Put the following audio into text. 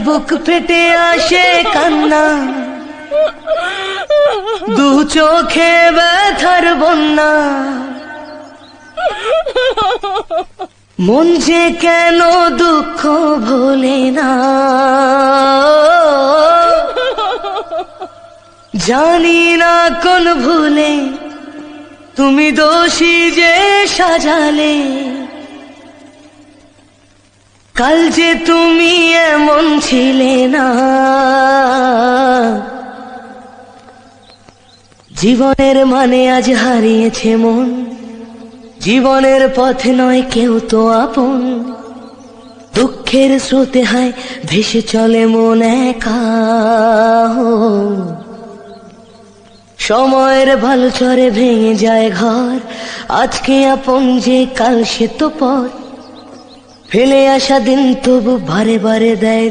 বুক ফেটে আসে কান্না, দু চোখে ব্যথার বন্যা। মন যে কেন দুঃখ ভোলে না, জানি না কোন ভুলে তুমি দোষী যে সাজালে। কাল যে তুমি এমন ছিলে না, জীবনের মানে আজ হারিয়েছে মন। জীবনের পথে নয় কেউ তো আপন, দুঃখের স্রোতে হায় ভেসে চলে মন একা। সময়ের ভালো চরে ভেঙে যায় ঘর, আজকে আপন যে কাল সে তো পর। ফেলে আসা দিন তবু বারে বারে দেয়